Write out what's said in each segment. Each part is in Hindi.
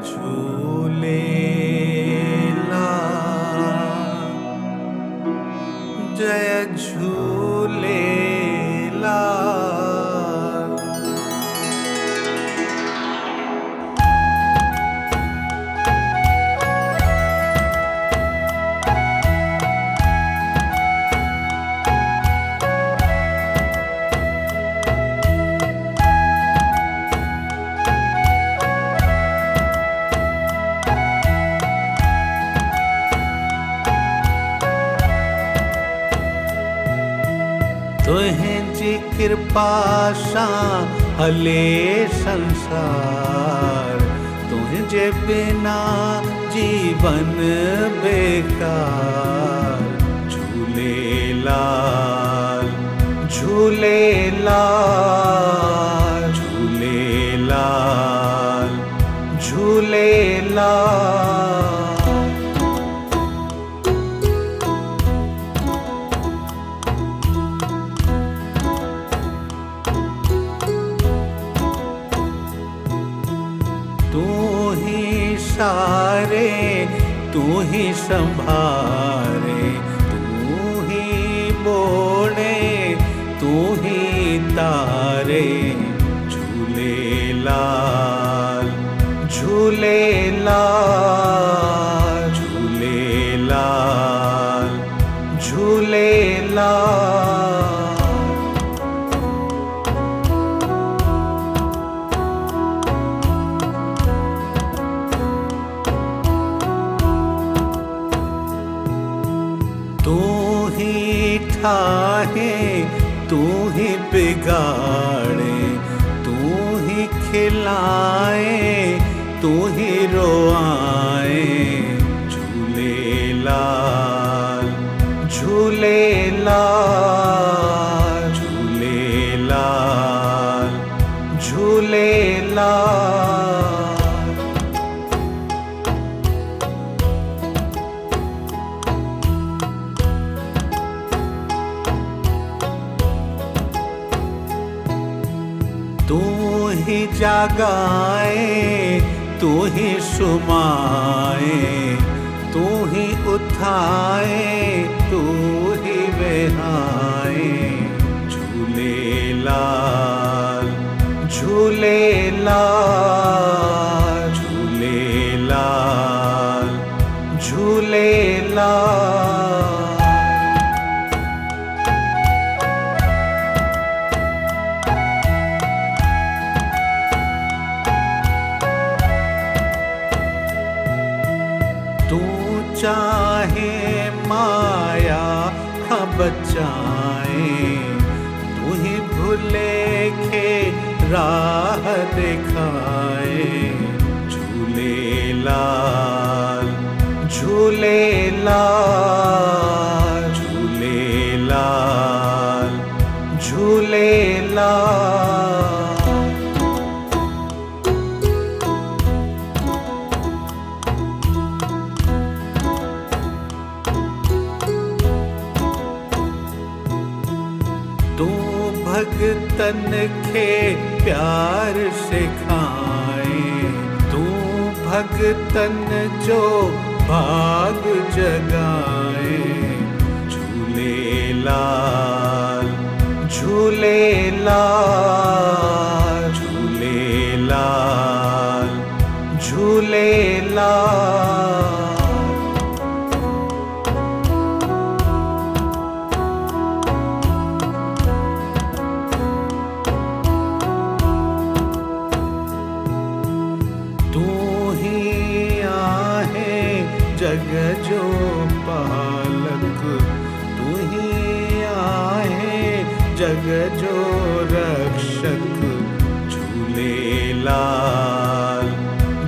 झूलेला जय झूलेला। तुझी कृपा सां हले संसार, तुझे बिना जीवन बेकार। झूलेलाल झूलेलाल झूलेलाल झूलेलाल। तू ही सारे, तू ही संभारे, तू ही बोले, तू ही तारे। झूलेलाल झूलेलाल झूलेलाल झूलेलाल। तू ही ठाहे, तू ही बिगाड़े, तू ही खिलाए, तू ही रोआए। झूलेलाल झूलेलाल झूलेलाल झूलेलाल। तू ही जागाए, तू ही सुमाए, तू ही उठाए, तू ही बहाए। झूलेलाल झूलेलाल झूलेलाल झूलेलाल। तू चाहे माया का बचाए, तू ही भूले के राह दिखाए। झूलेलाल झूलेलाल झूलेलाल झूलेलाल। तू भगतन के प्यार सिखाए, तू भगतन जो भाग जगाए। झूलेलाल झूलेलाल झूलेलाल झूलेलाल। तू ही आहे जग जो पालक, तू ही आहे जग जो रक्षक। झूलेलाल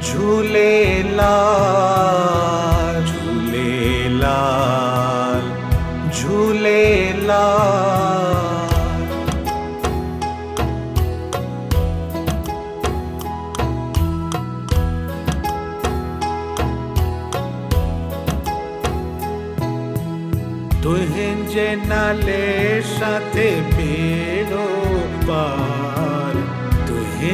झूलेलाल झूलेलाल झूलेलाल। तुझे नाले साथे बेड़ो पार, तुझे